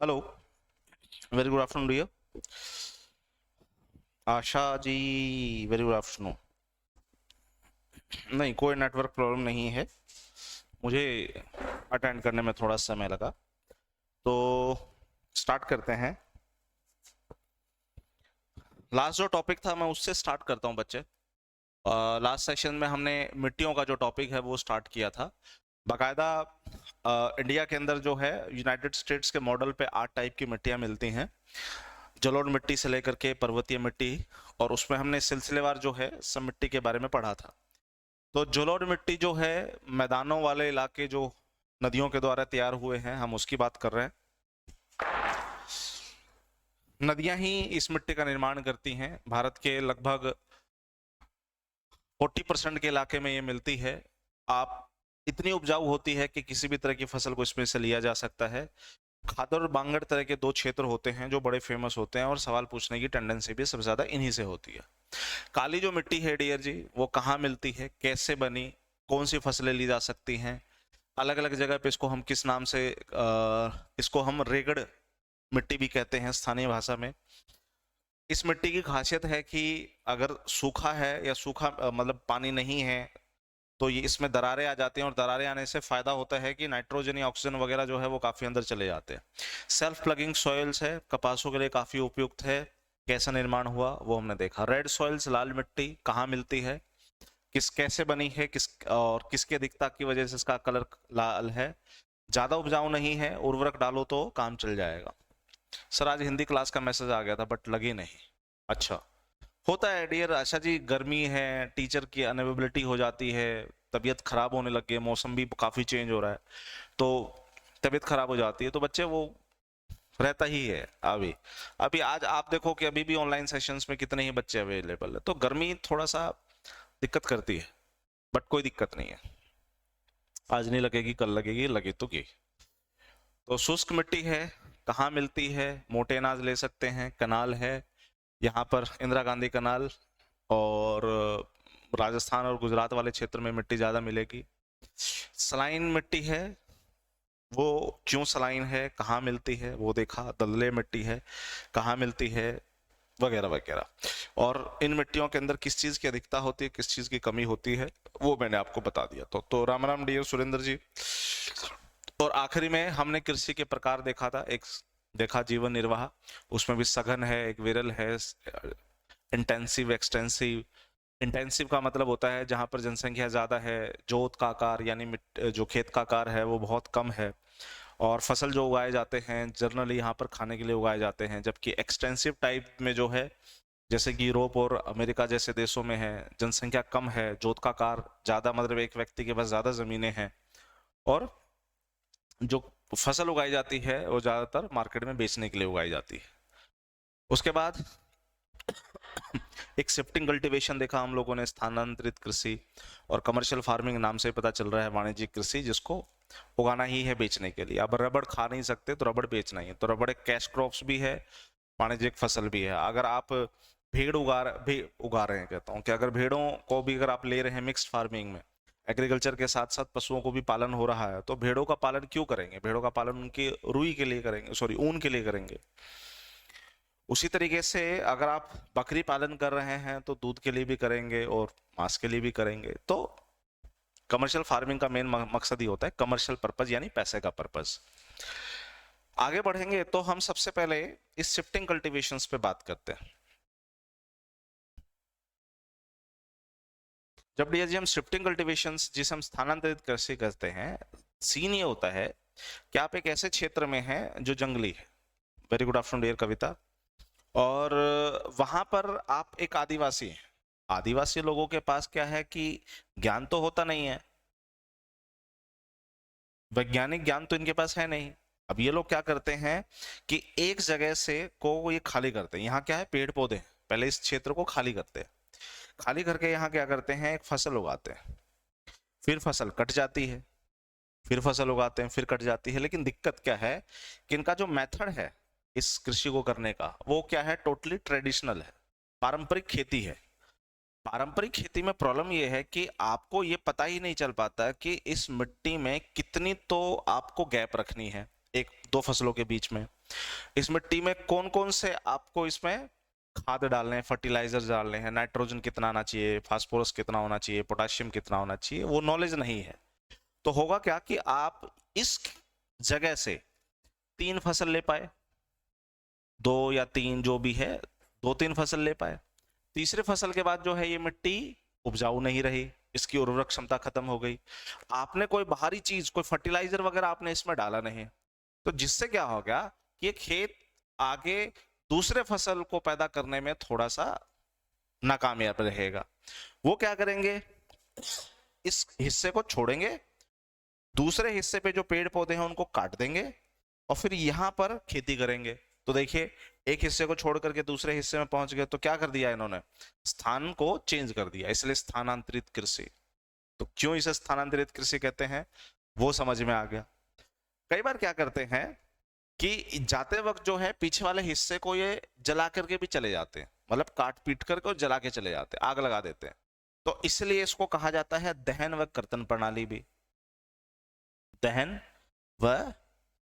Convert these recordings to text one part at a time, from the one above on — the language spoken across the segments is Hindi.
Hello, very good afternoon dear. Asha ji, very good afternoon. नहीं, कोई नेटवर्क प्रॉब्लम नहीं है। मुझे अटेंड करने में थोड़ा समय लगा, तो स्टार्ट करते हैं। लास्ट जो टॉपिक था मैं उससे स्टार्ट करता हूँ बच्चे। लास्ट सेशन में हमने मिट्टियों का जो टॉपिक है वो स्टार्ट किया था। बाकायदा इंडिया के अंदर जो है यूनाइटेड स्टेट्स के मॉडल पे 8 टाइप की मिट्टियाँ मिलती हैं, जलोढ़ मिट्टी से लेकर के पर्वतीय मिट्टी। और उसमें हमने सिलसिलेवार जो है सब मिट्टी के बारे में पढ़ा था। तो जलोढ़ मिट्टी जो है मैदानों वाले इलाके जो नदियों के द्वारा तैयार हुए हैं, हम उसकी बात कर रहे हैं। नदियां ही इस मिट्टी का निर्माण करती हैं। भारत के लगभग 40% के इलाके में ये मिलती है। आप इतनी उपजाऊ होती है कि किसी भी तरह की फसल को इसमें से लिया जा सकता है। खादर और बांगड़ तरह के दो क्षेत्र होते हैं जो बड़े फेमस होते हैं, और सवाल पूछने की टेंडेंसी भी सबसे ज्यादा इन्हीं से होती है। काली जो मिट्टी है डियर जी, वो कहाँ मिलती है, कैसे बनी, कौन सी फसलें ली जा सकती हैं, अलग अलग जगह पे इसको हम किस नाम से इसको हम रेगड़ मिट्टी भी कहते हैं स्थानीय भाषा में। इस मिट्टी की खासियत है कि अगर सूखा है या सूखा मतलब पानी नहीं है, तो ये इसमें दरारें आ जाती हैं, और दरारें आने से फायदा होता है कि नाइट्रोजन या ऑक्सीजन वगैरह जो है वो काफी अंदर चले जाते हैं। सेल्फ प्लगिंग सॉइल्स है, कपासों के लिए काफी उपयुक्त है। कैसा निर्माण हुआ वो हमने देखा। रेड सॉइल्स, लाल मिट्टी कहाँ मिलती है, किस कैसे बनी है, किस और किसकी अधिकता की वजह से इसका कलर लाल है। ज्यादा उपजाऊ नहीं है, उर्वरक डालो तो काम चल जाएगा। सर आज हिंदी क्लास का मैसेज आ गया था बट लगी नहीं। अच्छा, होता है डियर आशा जी, गर्मी है, टीचर की अनअवेलेबिलिटी हो जाती है, तबीयत खराब होने लग गई है, मौसम भी काफी चेंज हो रहा है, तो तबीयत खराब हो जाती है, तो बच्चे वो रहता ही है। अभी अभी आज आप देखो कि अभी भी ऑनलाइन सेशंस में कितने ही बच्चे अवेलेबल है, तो गर्मी थोड़ा सा दिक्कत करती है, बट कोई दिक्कत नहीं है। आज नहीं लगेगी, कल लगेगी, लगे तो की। तो शुष्क मिट्टी है, कहाँ मिलती है, मोटे अनाज ले सकते हैं, कनाल है, यहाँ पर इंदिरा गांधी कनाल, और राजस्थान और गुजरात वाले क्षेत्र में मिट्टी ज्यादा मिलेगी। सलाइन मिट्टी है, वो क्यों सलाइन है, कहाँ मिलती है वो देखा। दलदले मिट्टी है, कहाँ मिलती है, वगैरह वगैरह। और इन मिट्टियों के अंदर किस चीज की अधिकता होती है, किस चीज की कमी होती है, वो मैंने आपको बता दिया। तो राम राम डियर सुरेंद्र जी। और आखिरी में हमने कृषि के प्रकार देखा था। एक देखा जीवन निर्वाह, उसमें भी सघन है, एक विरल है, इंटेंसिव, एक्सटेंसिव। इंटेंसिव का मतलब होता है जहां पर जनसंख्या ज्यादा है, जोत का आकार यानी जो खेत का आकार है वो बहुत कम है, और फसल जो उगाए जाते हैं जनरली यहाँ पर खाने के लिए उगाए जाते हैं। जबकि एक्सटेंसिव टाइप में जो है, जैसे कि यूरोप और अमेरिका जैसे देशों में है, जनसंख्या कम है, जोत का आकार ज्यादा, मतलब एक व्यक्ति के पास ज्यादा जमीनें हैं, और जो फसल उगाई जाती है वो ज्यादातर मार्केट में बेचने के लिए उगाई जाती है। उसके बाद एक शिफ्टिंग कल्टीवेशन देखा हम लोगों ने, स्थानांतरित कृषि, और कमर्शियल फार्मिंग नाम से पता चल रहा है वाणिज्यिक कृषि, जिसको उगाना ही है बेचने के लिए। अब रबड़ खा नहीं सकते तो रबड़ बेचना ही है, तो रबड़ एक कैश क्रॉप्स भी है, वाणिज्यिक फसल भी है। अगर आप भेड़ उगा रहे हैं, कहता हूँ कि अगर भेड़ों को भी अगर आप ले रहे हैं मिक्स्ड फार्मिंग में, एग्रीकल्चर के साथ साथ पशुओं को भी पालन हो रहा है, तो भेड़ों का पालन क्यों करेंगे? भेड़ों का पालन उनकी रुई के लिए करेंगे, सॉरी ऊन के लिए करेंगे। उसी तरीके से अगर आप बकरी पालन कर रहे हैं तो दूध के लिए भी करेंगे और मांस के लिए भी करेंगे। तो कमर्शियल फार्मिंग का मेन मकसद ही होता है कमर्शियल पर्पज, यानी पैसे का पर्पज। आगे बढ़ेंगे तो हम सबसे पहले इस शिफ्टिंग कल्टीवेशंस पे बात करते हैं। जब डियर जी हम शिफ्टिंग कल्टीवेशंस, जिसे हम स्थानांतरित कृषि करते हैं, सीन ये होता है कि आप एक ऐसे क्षेत्र में हैं जो जंगली है। वेरी गुड आफ्टरनून डियर कविता। और वहां पर आप एक आदिवासी हैं। आदिवासी लोगों के पास क्या है कि ज्ञान तो होता नहीं है, वैज्ञानिक ज्ञान तो इनके पास है नहीं। अब ये लोग क्या करते हैं कि एक जगह से को ये खाली करते हैं। यहाँ क्या है, पेड़ पौधे हैं, पहले इस क्षेत्र को खाली करते हैं। खाली करके यहाँ क्या करते हैं, एक फसल उगाते हैं, फिर फसल कट जाती है, फिर फसल उगाते हैं, फिर कट जाती है। लेकिन दिक्कत क्या है कि इनका जो मेथड है इस कृषि को करने का, वो क्या है, टोटली ट्रेडिशनल है, पारंपरिक खेती है। पारंपरिक खेती में प्रॉब्लम यह है कि आपको ये पता ही नहीं चल पाता कि इस मिट्टी में कितनी तो आपको गैप रखनी है, एक दो फसलों के बीच में। इस मिट्टी में कौन कौन से आपको इसमें खाद डालने हैं, फर्टिलाइजर डालने हैं, नाइट्रोजन कितना आना चाहिए, फास्फोरस कितना होना चाहिए, पोटाशियम कितना होना चाहिए, वो नॉलेज नहीं है। तो होगा क्या कि आप इस जगह से 3 फसल ले पाए, 2 या 3 जो भी है, 2-3 फसल ले पाए। तीसरे फसल के बाद जो है ये मिट्टी उपजाऊ नहीं रही, इसकी उर्वरक क्षमता खत्म हो गई। आपने कोई बाहरी चीज, कोई फर्टिलाइजर वगैरह आपने इसमें डाला नहीं, तो जिससे क्या हो गया कि ये खेत आगे दूसरे फसल को पैदा करने में थोड़ा सा नाकामयाब रहेगा। वो क्या करेंगे, इस हिस्से को छोड़ेंगे, दूसरे हिस्से पे जो पेड़ पौधे हैं उनको काट देंगे और फिर यहां पर खेती करेंगे। तो देखिए, एक हिस्से को छोड़ करके दूसरे हिस्से में पहुंच गए, तो क्या कर दिया इन्होंने, स्थान को चेंज कर दिया, इसलिए स्थानांतरित कृषि। तो क्यों इसे स्थानांतरित कृषि कहते हैं वो समझ में आ गया। कई बार क्या करते हैं कि जाते वक्त जो है पीछे वाले हिस्से को ये जला करके भी चले जाते हैं, मतलब काट पीट करके और जला के चले जाते हैं, आग लगा देते हैं। तो इसलिए इसको कहा जाता है दहन व कर्तन प्रणाली भी। दहन व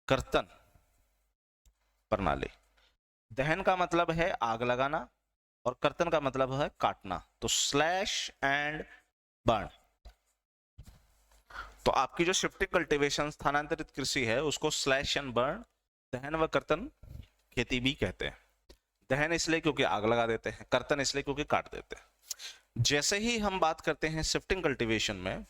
कर्तन प्रणाली। दहन का मतलब है आग लगाना और कर्तन का मतलब है काटना, तो स्लैश एंड बर्न। तो आपकी जो शिफ्टिंग कल्टीवेशन स्थानांतरित कृषि है उसको स्लैश एंड बर्न, दहन व कर्तन खेती भी कहते हैं। दहन इसलिए क्योंकि आग लगा देते हैं, कर्तन इसलिए क्योंकि काट देते हैं। जैसे ही हम बात करते हैं शिफ्टिंग कल्टीवेशन में,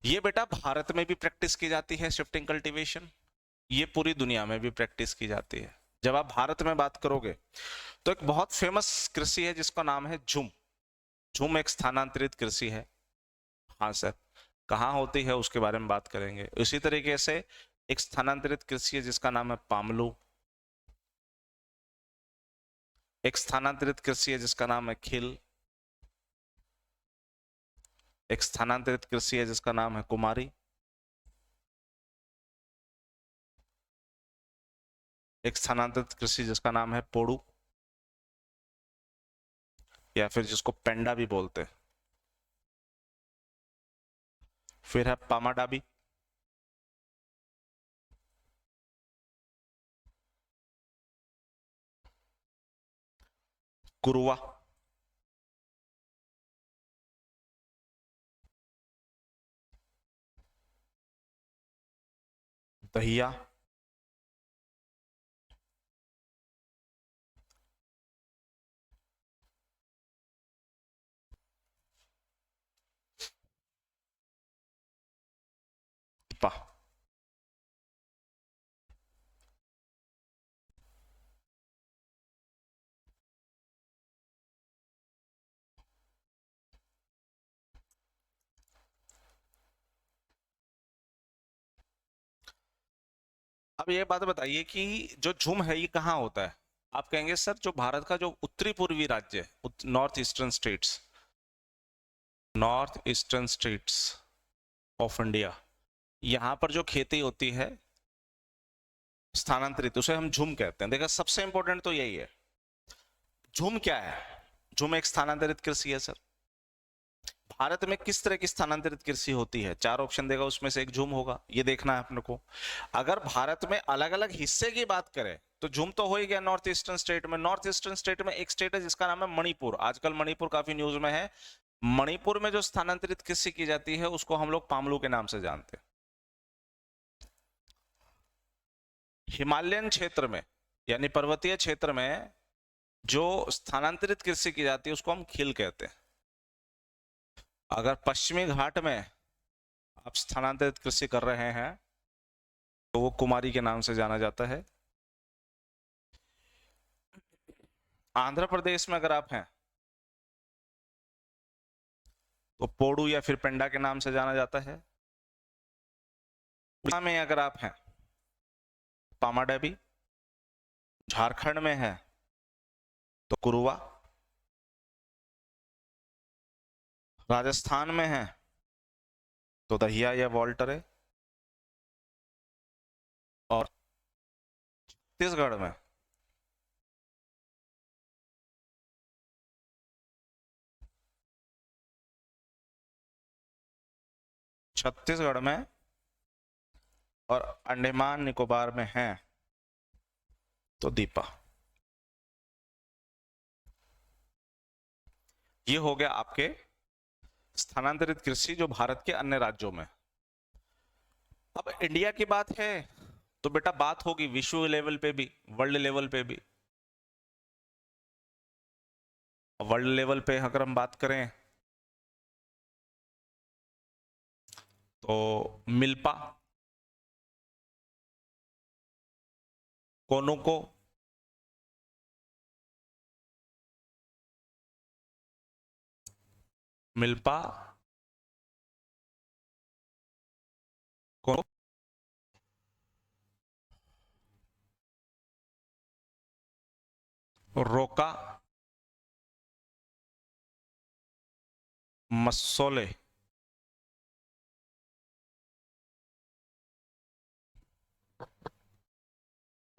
ये बेटा भारत में भी प्रैक्टिस की जाती है शिफ्टिंग कल्टीवेशन, ये पूरी दुनिया में भी प्रैक्टिस की जाती है। जब आप भारत में बात करोगे तो एक बहुत फेमस कृषि है जिसका नाम है झूम। झूम एक स्थानांतरित कृषि है। हाँ सर, कहाँ होती है उसके बारे में बात करेंगे। इसी तरीके से एक स्थानांतरित कृषि है जिसका नाम है पामलू। एक स्थानांतरित कृषि है जिसका नाम है खिल। एक स्थानांतरित कृषि है जिसका नाम है कुमारी। एक स्थानांतरित कृषि जिसका नाम है पोड़ू, या फिर जिसको पेंडा भी बोलते हैं। फिर है पामाडाबी। कुरुआ। दहिया। पा। अब ये बात बताइए कि जो झुम है ये कहाँ होता है। आप कहेंगे सर जो भारत का जो उत्तरी पूर्वी राज्य है, north eastern states, north eastern states of India, यहाँ पर जो खेती होती है स्थानांतरित, उसे हम झुम कहते हैं। देखा, सबसे इंपॉर्टेंट तो यही है। झुम क्या है, झुम एक स्थानांतरित कृषि है सर। भारत में किस तरह की स्थानांतरित कृषि होती है, 4 ऑप्शन देगा, उसमें से एक झूम होगा, ये देखना है अपने को। अगर भारत में अलग अलग हिस्से की बात करें तो झूम तो हो ही गया नॉर्थ ईस्टर्न स्टेट में। नॉर्थ ईस्टर्न स्टेट में एक स्टेट है जिसका नाम है मणिपुर। आजकल मणिपुर काफी न्यूज में है। मणिपुर में जो स्थानांतरित कृषि की जाती है उसको हम लोग पामलू के नाम से जानते हैं। हिमालयन क्षेत्र में यानी पर्वतीय क्षेत्र में जो स्थानांतरित कृषि की जाती है उसको हम खिल कहते हैं। अगर पश्चिमी घाट में आप स्थानांतरित कृषि कर रहे हैं तो वो कुमारी के नाम से जाना जाता है। आंध्र प्रदेश में अगर आप हैं तो पोडू या फिर पेंडा के नाम से जाना जाता है। उड़ीसा में अगर आप हैं पामाडेबी। झारखंड में है तो कुरुआ। राजस्थान में है तो दहिया या वॉल्टर है। और छत्तीसगढ़ में छत्तीसगढ़ में और अंडमान निकोबार में है तो दीपा। ये हो गया आपके स्थानांतरित कृषि जो भारत के अन्य राज्यों में। अब इंडिया की बात है तो बेटा बात होगी विश्व लेवल पे भी, वर्ल्ड लेवल पे भी। वर्ल्ड लेवल पे अगर हम बात करें तो मिल्पा, कोनुको, मिल्पा, कोनुको, रोका, मसोले,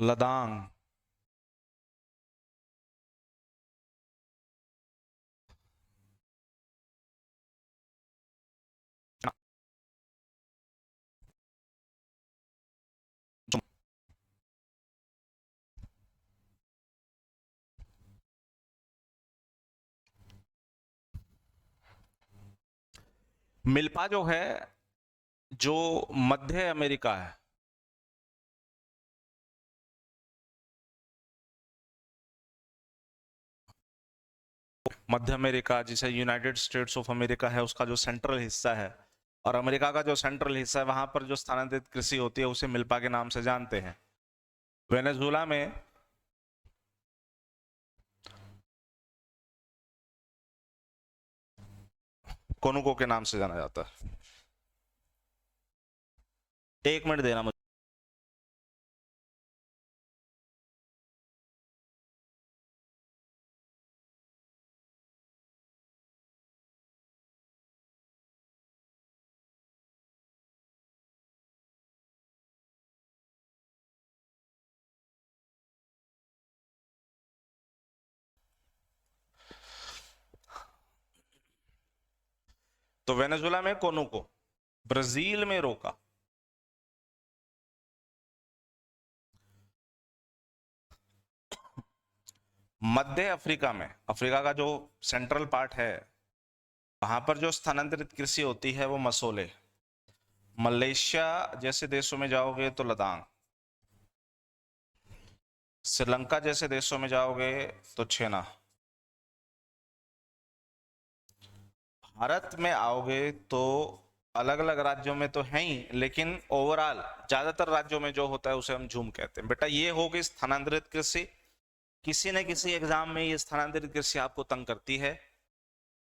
लदांग, मिल्पा जो है जो मध्य अमेरिका है, मध्य अमेरिका जिसे यूनाइटेड स्टेट्स ऑफ अमेरिका है उसका जो सेंट्रल हिस्सा है, और अमेरिका का जो सेंट्रल हिस्सा है वहां पर जो स्थानांतरित कृषि होती है उसे मिल्पा के नाम से जानते हैं। वेनेजुला में कोनुको के नाम से जाना जाता है। एक मिनट देना मुझे। तो वेनेजुला में कोनुको, ब्राजील में रोका, मध्य अफ्रीका में, अफ्रीका का जो सेंट्रल पार्ट है वहां पर जो स्थानांतरित कृषि होती है वो मसोले, मलेशिया जैसे देशों में जाओगे तो लदांग, श्रीलंका जैसे देशों में जाओगे तो छेना, भारत में आओगे तो अलग अलग राज्यों में तो है ही, लेकिन ओवरऑल ज्यादातर राज्यों में जो होता है उसे हम झूम कहते हैं। बेटा ये हो गई स्थानांतरित कृषि। किसी न किसी एग्जाम में ये स्थानांतरित कृषि आपको तंग करती है,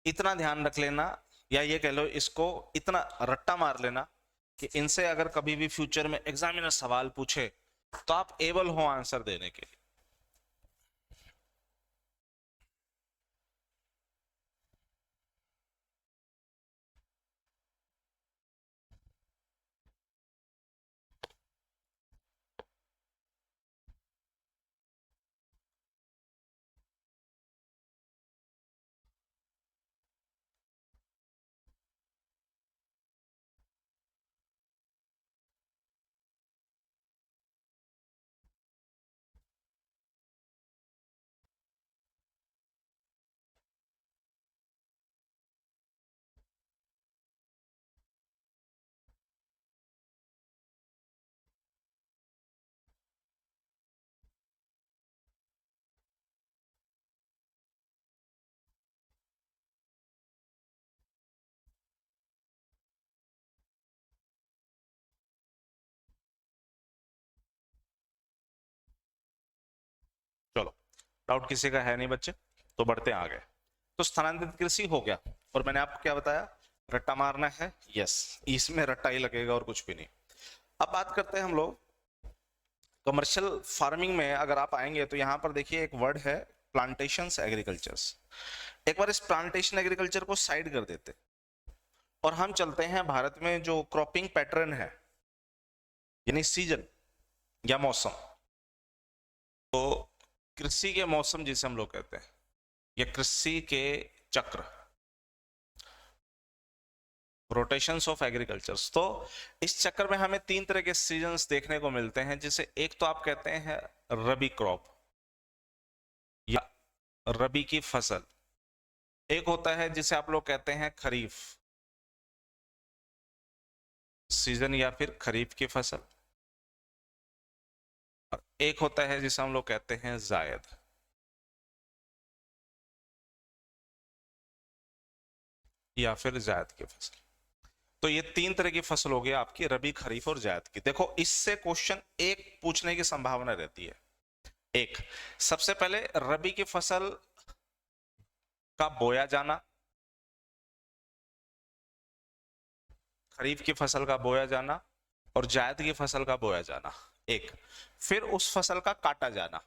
इतना ध्यान रख लेना, या ये कह लो इसको इतना रट्टा मार लेना कि इनसे अगर कभी भी फ्यूचर में एग्जामिनर सवाल पूछे तो आप एबल हो आंसर देने के लिए। चलो, डाउट किसी का है नहीं बच्चे, तो बढ़ते हैं आगे। तो स्थानांतरित कृषि हो गया, और मैंने आपको क्या बताया, रट्टा मारना है। यस, इसमें रट्टा ही लगेगा और कुछ भी नहीं। अब बात करते हैं हम लोग कमर्शियल फार्मिंग में। अगर आप आएंगे तो यहाँ पर देखिए एक वर्ड है प्लांटेशंस एग्रीकल्चर्स। एक बार इस प्लांटेशन एग्रीकल्चर को साइड कर देते और हम चलते हैं भारत में जो क्रॉपिंग पैटर्न है, यानी सीजन या मौसम। तो कृषि के मौसम जिसे हम लोग कहते हैं, या कृषि के चक्र, रोटेशंस ऑफ एग्रीकल्चर्स। तो इस चक्कर में हमें तीन तरह के सीजन्स देखने को मिलते हैं, जिसे एक तो आप कहते हैं रबी क्रॉप या रबी की फसल, एक होता है जिसे आप लोग कहते हैं खरीफ सीजन या फिर खरीफ की फसल, और एक होता है जिसे हम लोग कहते हैं जायद या फिर जायद की फसल। तो ये तीन तरह की फसल हो गई आपकी, रबी, खरीफ और जायद की। देखो इससे क्वेश्चन एक पूछने की संभावना रहती है। एक, सबसे पहले रबी की फसल का बोया जाना, खरीफ की फसल का बोया जाना और जायद की फसल का बोया जाना, एक। फिर उस फसल का काटा जाना।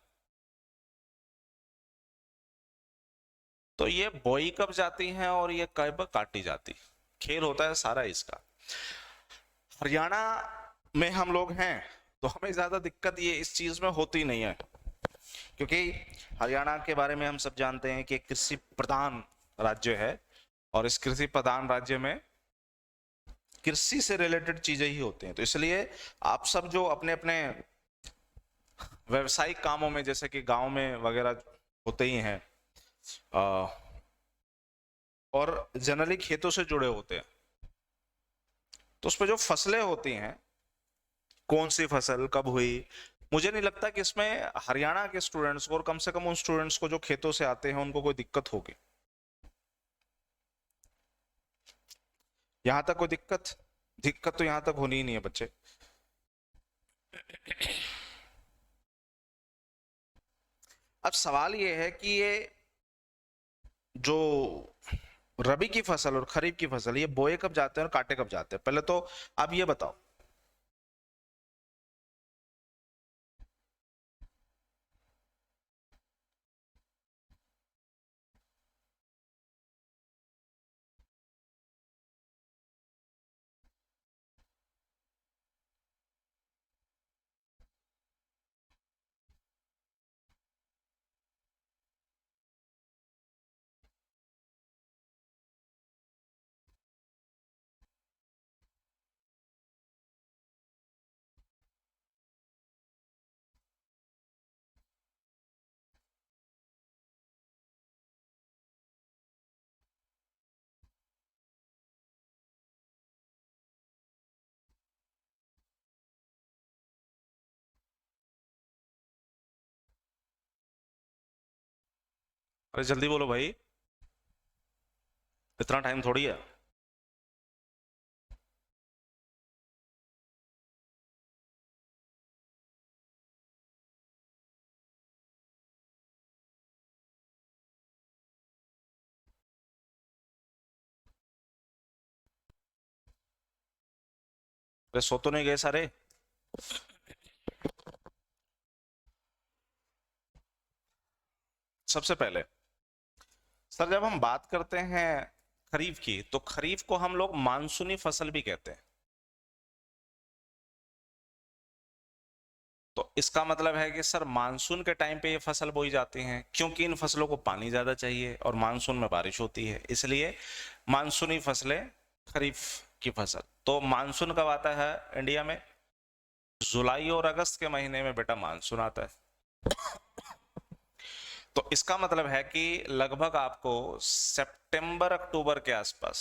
तो ये बोई कब जाती हैं और ये कब काटी जाती, खेल होता है सारा इसका। हरियाणा में हम लोग हैं तो हमें ज्यादा दिक्कत ये इस चीज में होती नहीं है, क्योंकि हरियाणा के बारे में हम सब जानते हैं कि एक कृषि प्रधान राज्य है, और इस कृषि प्रधान राज्य में कृषि से रिलेटेड चीजें ही होती हैं। तो इसलिए आप सब जो अपने अपने व्यवसायिक कामों में, जैसे कि गांव में वगैरह होते ही हैं, और जनरली खेतों से जुड़े होते हैं, तो उसमें जो फसलें होती हैं, कौन सी फसल कब हुई, मुझे नहीं लगता कि इसमें हरियाणा के स्टूडेंट्स को, और कम से कम उन स्टूडेंट्स को जो खेतों से आते हैं, उनको कोई दिक्कत होगी। यहां तक कोई दिक्कत दिक्कत तो यहां तक होनी ही नहीं है बच्चे। अब सवाल ये है कि ये जो रबी की फसल और खरीफ की फसल, ये बोए कब जाते हैं और काटे कब जाते हैं, पहले तो आप ये बताओ। अरे जल्दी बोलो भाई, इतना टाइम थोड़ी है। अरे सो तो नहीं गए सारे? सबसे पहले सर, जब हम बात करते हैं खरीफ की, तो खरीफ को हम लोग मानसूनी फसल भी कहते हैं। तो इसका मतलब है कि सर मानसून के टाइम पे ये फसल बोई जाती हैं, क्योंकि इन फसलों को पानी ज्यादा चाहिए और मानसून में बारिश होती है, इसलिए मानसूनी फसलें खरीफ की फसल। तो मानसून कब आता है इंडिया में? जुलाई और अगस्त के महीने में बेटा मानसून आता है। तो इसका मतलब है कि लगभग आपको सितंबर अक्टूबर के आसपास,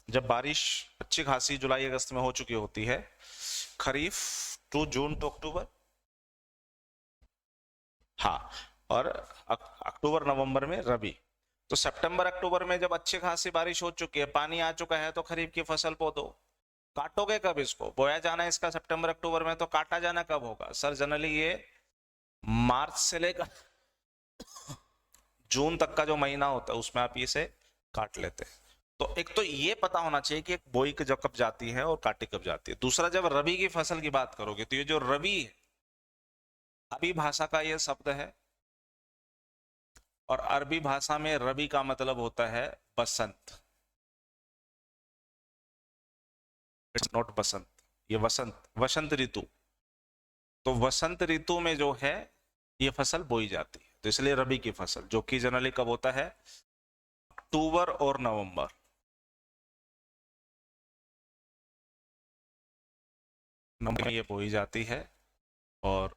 जब बारिश अच्छी खासी जुलाई अगस्त में हो चुकी होती है, खरीफ टू जून टू अक्टूबर, हाँ, और अक्टूबर नवंबर में रबी। तो सितंबर अक्टूबर में जब अच्छी खासी बारिश हो चुकी है, पानी आ चुका है, तो खरीफ की फसल बो दो। काटोगे कब इसको? बोया जाना है इसका सितंबर अक्टूबर में, तो काटा जाना कब होगा सर? जनरली ये मार्च से लेकर जून तक का जो महीना होता है, उसमें आप इसे काट लेते हैं। तो एक तो ये पता होना चाहिए कि एक बोई जब कब जाती है और काटी कब जाती है। दूसरा, जब रबी की फसल की बात करोगे, तो ये जो रबी है, अरबी भाषा का ये शब्द है, और अरबी भाषा में रबी का मतलब होता है बसंत। इट्स नॉट बसंत, ये वसंत, वसंत ऋतु। तो वसंत ऋतु में जो है ये फसल बोई जाती है, तो इसलिए रबी की फसल, जो कि जनरली कब होता है? अक्टूबर और नवंबर। नवंबर में ये बोई जाती है और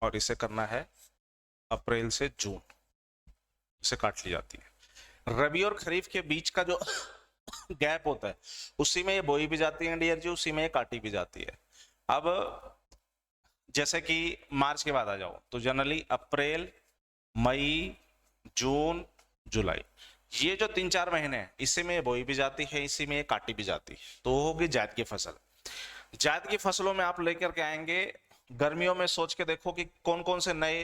और इसे करना है अप्रैल से जून, इसे काट ली जाती है। रबी और खरीफ के बीच का जो गैप होता है उसी में ये बोई भी जाती है डियर जी, उसी में ये काटी भी जाती है। अब जैसे कि मार्च के बाद आ जाओ तो जनरली अप्रैल, मई, जून, जुलाई, ये जो 3-4 महीने हैं इसी में बोई भी जाती है, इसी में काटी भी जाती है, तो वो होगी जायद की फसल। जायद की फसलों में आप लेकर के आएंगे, गर्मियों में सोच के देखो कि कौन कौन से नए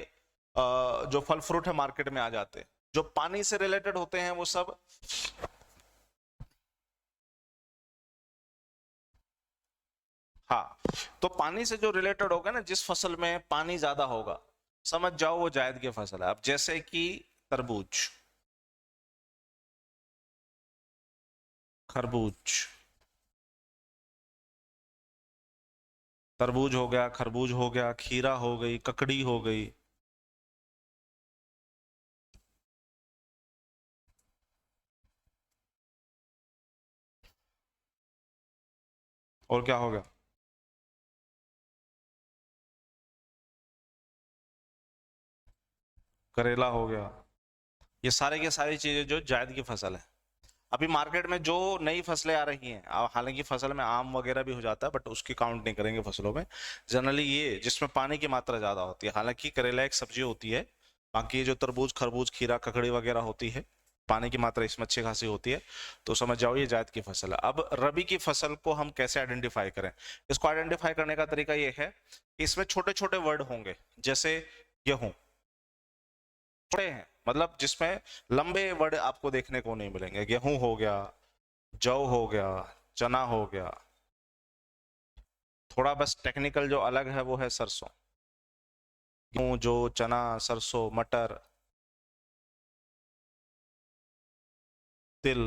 जो फल फ्रूट है मार्केट में आ जाते हैं, जो पानी से रिलेटेड होते हैं वो सब। हाँ, तो पानी से जो रिलेटेड होगा ना, जिस फसल में पानी ज्यादा होगा, समझ जाओ वो जायद की फसल है। अब जैसे कि तरबूज, खरबूज, तरबूज हो गया, खरबूज हो गया, खीरा हो गई, ककड़ी हो गई। और क्या हो गया? करेला हो गया। ये सारे के सारी चीजें जो जायद की फसल है। अभी मार्केट में जो नई फसलें आ रही हैं, हालांकि फसल में आम वगैरह भी हो जाता है बट उसकी काउंट नहीं करेंगे फसलों में। जनरली ये जिसमें पानी की मात्रा ज्यादा होती है, हालांकि करेला एक सब्जी होती है, बाकी ये जो तरबूज, खरबूज, खीरा, ककड़ी वगैरह होती है, पानी की मात्रा इसमें अच्छी खासी होती है, तो समझ जाओ ये जायद की फसल है। अब रबी की फसल को हम कैसे आइडेंटिफाई करें? इसको आइडेंटिफाई करने का तरीका ये है कि इसमें छोटे छोटे वर्ड होंगे, जैसे गेहूं, बड़े हैं, मतलब जिसमें लंबे वर्ड आपको देखने को नहीं मिलेंगे। गेहूं हो गया, जौ हो गया, चना हो गया। थोड़ा बस टेक्निकल जो अलग है वो है सरसों। गेहूं, जौ, चना, सरसों, मटर, तिल,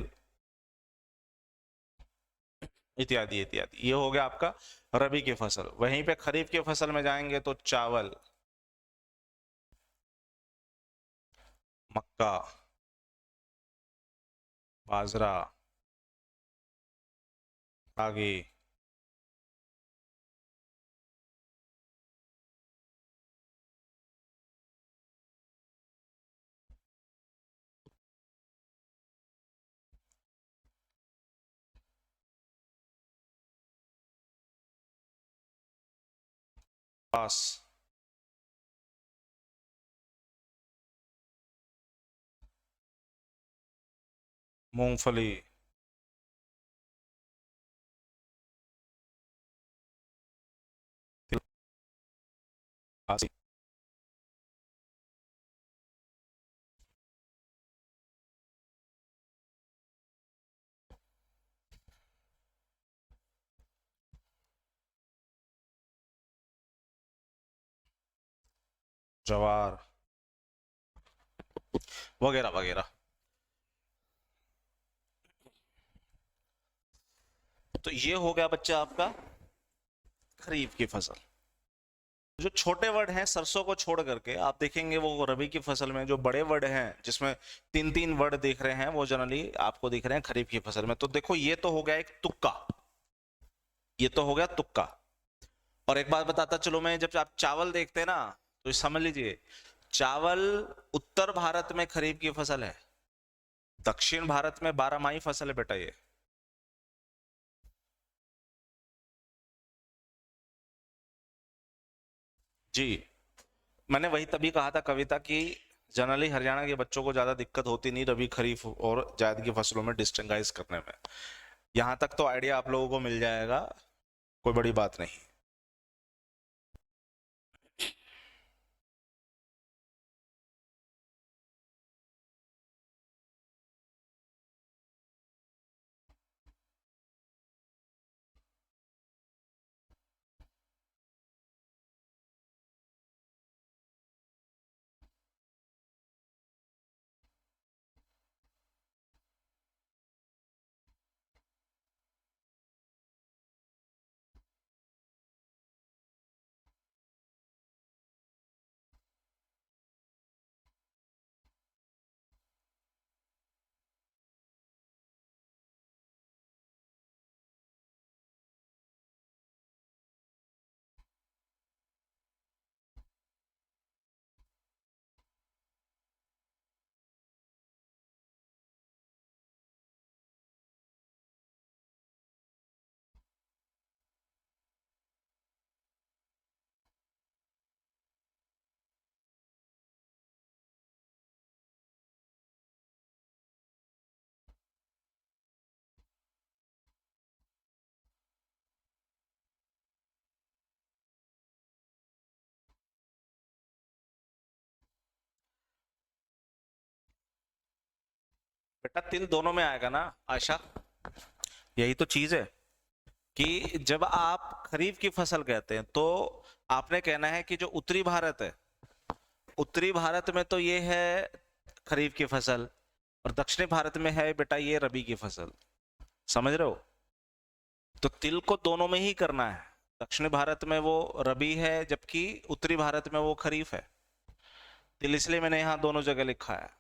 इत्यादि इत्यादि। ये हो गया आपका रबी की फसल। वहीं पे खरीफ की फसल में जाएंगे तो चावल, मक्का, बाजरा, रागी, कपास, मूंगफली, तिल, आदि। ज्वार वगैरह वगैरह। तो ये हो गया बच्चा आपका खरीफ की फसल। जो छोटे वर्ड हैं सरसों को छोड़ करके आप देखेंगे वो रबी की फसल में जो बड़े वर्ड हैं, जिसमें 3-3 वर्ड दिख रहे हैं, वो जनरली आपको दिख रहे हैं खरीफ की फसल में। तो देखो ये तो हो गया एक तुक्का, ये तो हो गया तुक्का। और एक बात बताता चलो मैं, जब आप चावल देखते हैं ना तो समझ लीजिए, चावल उत्तर भारत में खरीफ की फसल है, दक्षिण भारत में बारहमाही फसल है बेटा ये। जी, मैंने वही तभी कहा था कविता की, जनरली हरियाणा के बच्चों को ज्यादा दिक्कत होती नहीं रबी, खरीफ और जायद की फसलों में डिस्टिंगाइज करने में। यहाँ तक तो आइडिया आप लोगों को मिल जाएगा, कोई बड़ी बात नहीं। बेटा तिल दोनों में आएगा ना आशा, यही तो चीज है कि जब आप खरीफ की फसल कहते हैं तो आपने कहना है कि जो उत्तरी भारत है, उत्तरी भारत में तो ये है खरीफ की फसल, और दक्षिणी भारत में है बेटा ये रबी की फसल। समझ रहे हो? तो तिल को दोनों में ही करना है। दक्षिणी भारत में वो रबी है जबकि उत्तरी भारत में वो खरीफ है। तिल इसलिए मैंने यहां दोनों जगह लिखा है।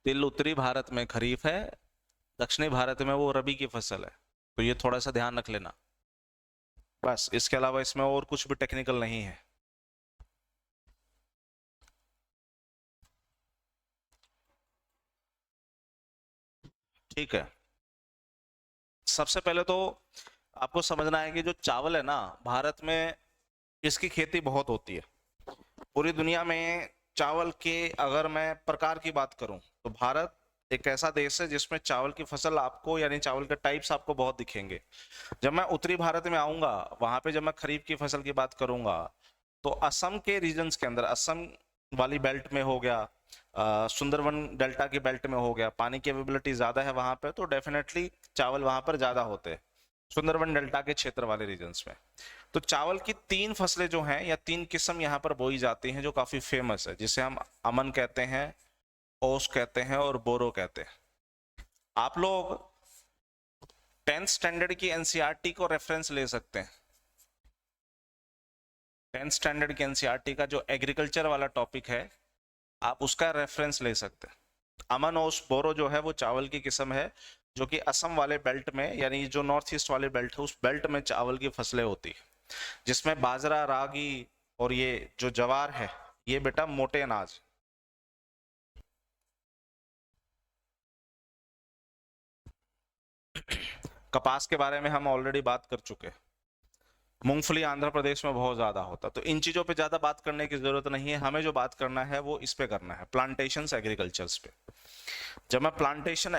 तिल उत्तरी भारत में खरीफ है, दक्षिणी भारत में वो रबी की फसल है। तो ये थोड़ा सा ध्यान रख लेना, बस। इसके अलावा इसमें और कुछ भी टेक्निकल नहीं है। ठीक है, सबसे पहले तो आपको समझना है कि जो चावल है ना, भारत में इसकी खेती बहुत होती है। पूरी दुनिया में चावल के अगर मैं प्रकार की बात करूं तो भारत एक ऐसा देश है जिसमें चावल की फसल आपको, यानी चावल के टाइप्स आपको बहुत दिखेंगे। जब मैं उत्तरी भारत में आऊंगा, वहां पे जब मैं खरीफ की फसल की बात करूंगा, तो असम के रीजन्स के अंदर, असम वाली बेल्ट में हो गया, सुंदरवन डेल्टा की बेल्ट में हो गया, पानी की अवेलेबिलिटी ज्यादा है वहां पे, तो डेफिनेटली चावल वहां पर ज्यादा होते हैं सुंदरवन डेल्टा के क्षेत्र वाले रीजन्स में। तो चावल की तीन फसलें जो हैं या तीन किस्म यहाँ पर बोई जाती हैं जो काफी फेमस है, जिसे हम अमन कहते हैं, ओस कहते हैं और बोरो कहते हैं। आप लोग 10th स्टैंडर्ड की एनसीईआरटी को रेफरेंस ले सकते हैं। 10th स्टैंडर्ड की एनसीईआरटी का जो एग्रीकल्चर वाला टॉपिक है, आप उसका रेफरेंस ले सकते हैं। अमन ओस बोरो जो है वो चावल की किस्म है जो कि असम वाले बेल्ट में, यानी जो नॉर्थ ईस्ट वाले बेल्ट है, उस बेल्ट में चावल की फसलें होती है, जिसमें बाजरा, रागी और ये जो ज्वार है, ये बेटा मोटे अनाज। कपास के बारे में हम ऑलरेडी बात कर चुके हैं। मूंगफली आंध्र प्रदेश में बहुत ज्यादा होता, तो इन चीजों पे ज्यादा बात करने की जरूरत नहीं है। हमें जो बात करना है वो इस पे करना है, प्लांटेशंस एग्रीकल्चर्स पे। जब मैं प्लांटेशन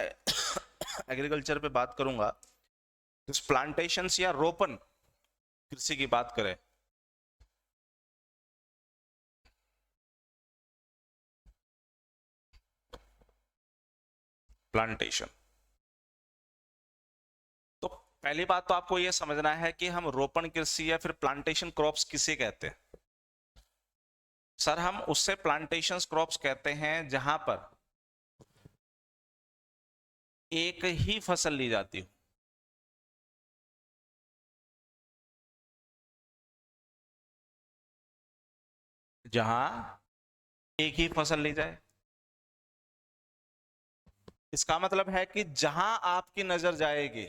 एग्रीकल्चर पे बात करूंगा, तो इस प्लांटेशंस या रोपन कृषि की बात करें, प्लांटेशन, तो पहली बात तो आपको यह समझना है कि हम रोपण कृषि या फिर प्लांटेशन क्रॉप्स किसे कहते हैं। सर हम उससे प्लांटेशन क्रॉप्स कहते हैं जहां पर एक ही फसल ली जाती हो। जहां एक ही फसल ली जाए, इसका मतलब है कि जहां आपकी नजर जाएगी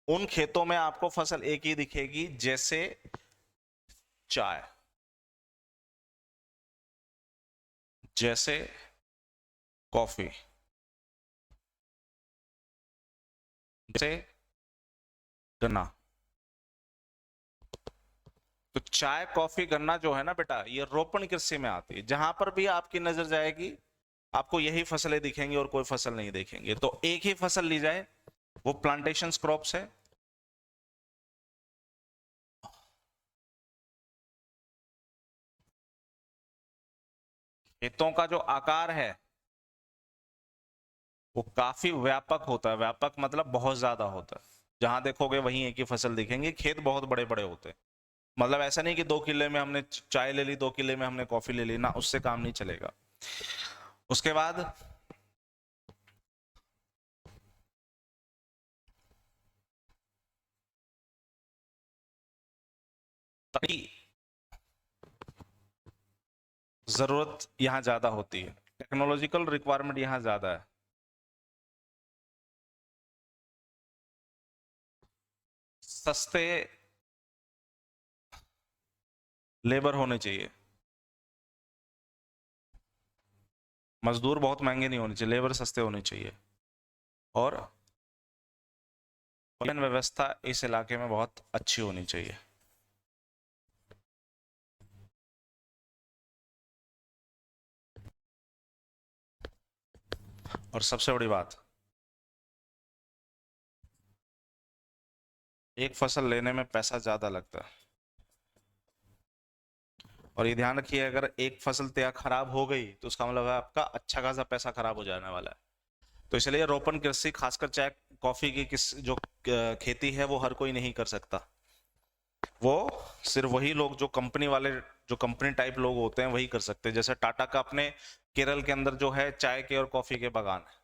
उन खेतों में आपको फसल एक ही दिखेगी, जैसे चाय, जैसे कॉफी, जैसे गन्ना। तो चाय, कॉफी, गन्ना जो है ना बेटा, ये रोपण कृषि में आती है। जहां पर भी आपकी नजर जाएगी आपको यही फसलें दिखेंगी और कोई फसल नहीं दिखेंगे। तो एक ही फसल ली जाए वो प्लांटेशन क्रॉप्स है। खेतों का जो आकार है वो काफी व्यापक होता है। व्यापक मतलब बहुत ज्यादा होता है। जहां देखोगे वहीं एक ही फसल दिखेंगे। खेत बहुत बड़े बड़े होते हैं। मतलब ऐसा नहीं कि 2 किले में हमने चाय ले ली, 2 किले में हमने कॉफी ले ली ना, उससे काम नहीं चलेगा। उसके बाद तभी जरूरत यहां ज्यादा होती है, टेक्नोलॉजिकल रिक्वायरमेंट यहां ज्यादा है। सस्ते लेबर होने चाहिए। मजदूर बहुत महंगे नहीं होने चाहिए, लेबर सस्ते होने चाहिए। और परिवहन व्यवस्था इस इलाके में बहुत अच्छी होनी चाहिए। और सबसे बड़ी बात, एक फसल लेने में पैसा ज्यादा लगता है। और ये ध्यान रखिए, अगर एक फसल तैयार खराब हो गई तो उसका मतलब है आपका अच्छा खासा पैसा खराब हो जाने वाला है। तो इसलिए रोपण कृषि, खासकर चाय कॉफी की किस जो खेती है वो हर कोई नहीं कर सकता। वो सिर्फ वही लोग जो कंपनी वाले, जो कंपनी टाइप लोग होते हैं वही कर सकते हैं। जैसे टाटा का अपने केरल के अंदर जो है चाय के और कॉफी के बागान है।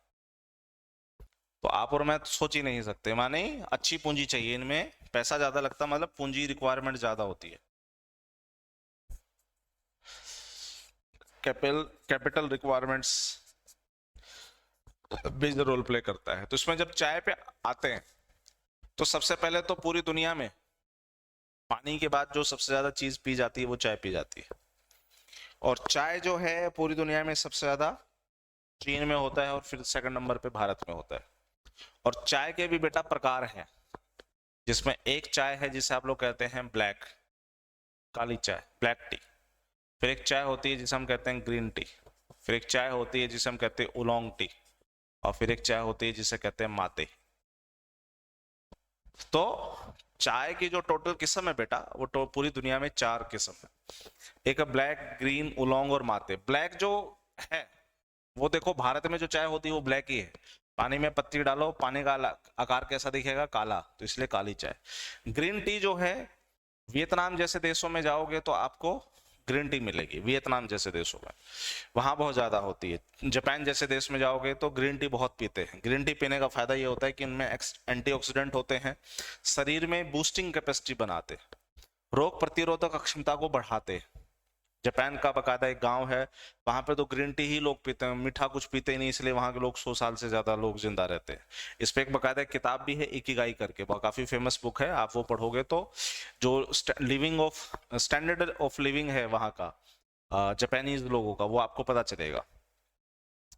तो आप और मैं तो सोच ही नहीं सकते, माने अच्छी पूंजी चाहिए इनमें, पैसा ज्यादा लगता, मतलब पूंजी रिक्वायरमेंट ज्यादा होती है। Capital capital requirements major role play करता है। तो इसमें जब चाय पे आते हैं तो सबसे पहले तो पूरी दुनिया में पानी के बाद जो सबसे ज्यादा चीज पी जाती है वो चाय पी जाती है। और चाय जो है पूरी दुनिया में सबसे ज्यादा चीन में होता है और फिर सेकंड नंबर पे भारत में होता है। और चाय के भी बेटा प्रकार हैं, जिसमें एक चाय है जिसे आप लोग कहते हैं ब्लैक, काली चाय, ब्लैक टी। फिर एक चाय होती है जिसे हम कहते हैं ग्रीन टी। फिर एक चाय होती है जिसे हम कहते हैं उलोंग टी। और फिर एक चाय होती है जिसे कहते हैं माते। तो चाय की जो टोटल किस्म है बेटा वो पूरी दुनिया में 4 किस्म है। एक है ब्लैक, ग्रीन, उलोंग और माते। ब्लैक जो है वो देखो भारत में जो चाय होती है वो ब्लैक ही है। पानी में पत्ती डालो, पानी का आकार कैसा दिखेगा, काला, तो इसलिए काली चाय। ग्रीन टी जो है वियतनाम जैसे देशों में जाओगे तो आपको ग्रीन टी मिलेगी, वियतनाम जैसे देशों में वहां बहुत ज्यादा होती है। जापान जैसे देश में जाओगे तो ग्रीन टी बहुत पीते हैं। ग्रीन टी पीने का फायदा ये होता है कि इनमें एंटीऑक्सीडेंट होते हैं, शरीर में बूस्टिंग कैपेसिटी बनाते हैं, रोग प्रतिरोधक क्षमता को बढ़ाते हैं। जापान का बकायदा एक गांव है, वहां पे तो ग्रीन टी ही लोग पीते हैं, मीठा कुछ पीते ही नहीं, इसलिए वहां के लोग 100 साल से ज्यादा लोग जिंदा रहते हैं। इस पे एक बकायदा एक किताब भी है, इकिगाई करके, वो काफी फेमस बुक है। आप वो पढ़ोगे तो जो living of standard of living है वहां का जापानीज लोगों का, वो आपको पता चलेगा।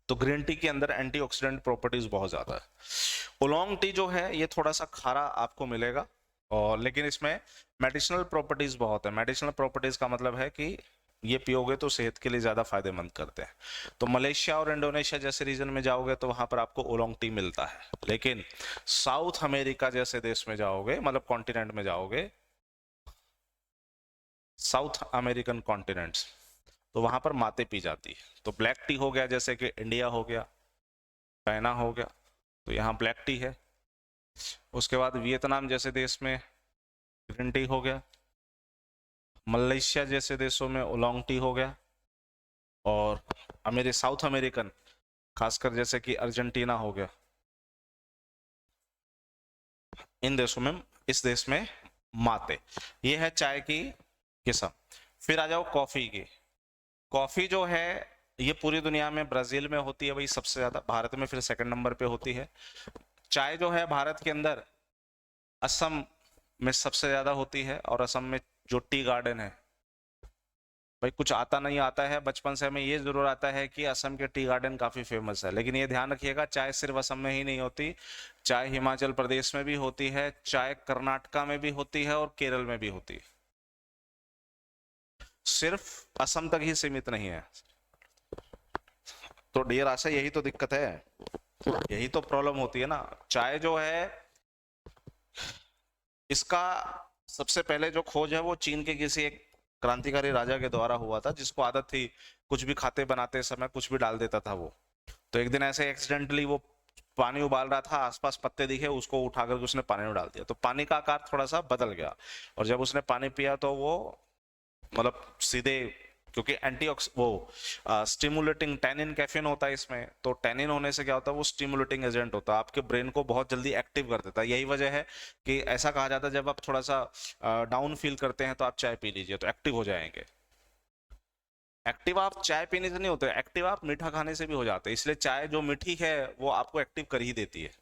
तो ग्रीन टी के अंदर एंटीऑक्सीडेंट प्रॉपर्टीज बहुत ज्यादा है। ओलोंग टी जो है ये थोड़ा सा खारा आपको मिलेगा, और लेकिन इसमें मेडिसिनल प्रॉपर्टीज बहुत है। मेडिसिनल प्रॉपर्टीज का मतलब है कि ये पियोगे तो सेहत के लिए ज्यादा फायदेमंद करते हैं। तो मलेशिया और इंडोनेशिया जैसे रीजन में जाओगे तो वहां पर आपको ओलोंग टी मिलता है। लेकिन साउथ अमेरिका जैसे देश में जाओगे, मतलब कॉन्टिनेंट में जाओगे, साउथ अमेरिकन कॉन्टिनेंट्स, तो वहां पर माते पी जाती है। तो ब्लैक टी हो गया, जैसे कि इंडिया हो गया, चाइना हो गया, तो यहाँ ब्लैक टी है। उसके बाद वियतनाम जैसे देश में ग्रीन टी हो गया, मलेशिया जैसे देशों में ओलोंग टी हो गया, और मेरे साउथ अमेरिकन खासकर जैसे कि अर्जेंटीना हो गया, इन देशों में, इस देश में माते। ये है चाय की किस्म। फिर आ जाओ कॉफी की। कॉफी जो है ये पूरी दुनिया में ब्राजील में होती है भाई सबसे ज्यादा, भारत में फिर सेकंड नंबर पे होती है। चाय जो है भारत के अंदर असम में सबसे ज्यादा होती है, और असम में जो टी गार्डन है, भाई कुछ आता नहीं आता है, बचपन से हमें ये जरूर आता है कि असम के टी गार्डन काफी फेमस है। लेकिन ये ध्यान रखिएगा, चाय सिर्फ असम में ही नहीं होती, चाय हिमाचल प्रदेश में भी होती है, चाय कर्नाटका में भी होती है और केरल में भी होती है, सिर्फ असम तक ही सीमित नहीं है। तो डियर आशा, यही तो दिक्कत है, यही तो प्रॉब्लम होती है ना। चाय जो है इसका सबसे पहले जो खोज है वो चीन के किसी एक क्रांतिकारी राजा के द्वारा हुआ था, जिसको आदत थी कुछ भी खाते बनाते समय कुछ भी डाल देता था वो। तो एक दिन ऐसे एक्सीडेंटली वो पानी उबाल रहा था, आसपास पत्ते दिखे, उसको उठा करके उसने पानी में डाल दिया, तो पानी का आकार थोड़ा सा बदल गया। और जब उसने पानी पिया तो वो मतलब सीधे, क्योंकि वो स्टिमुलेटिंग टैनिन कैफीन होता है इसमें, तो टैनिन होने से क्या होता है, वो स्टिमुलेटिंग एजेंट होता है, आपके ब्रेन को बहुत जल्दी एक्टिव कर देता है। यही वजह है कि ऐसा कहा जाता है जब आप थोड़ा सा डाउन फील करते हैं तो आप चाय पी लीजिए तो एक्टिव हो जाएंगे। एक्टिव आप चाय पीने से नहीं होते, एक्टिव आप मीठा खाने से भी हो जाते हैं, इसलिए चाय जो मीठी है वो आपको एक्टिव कर ही देती है।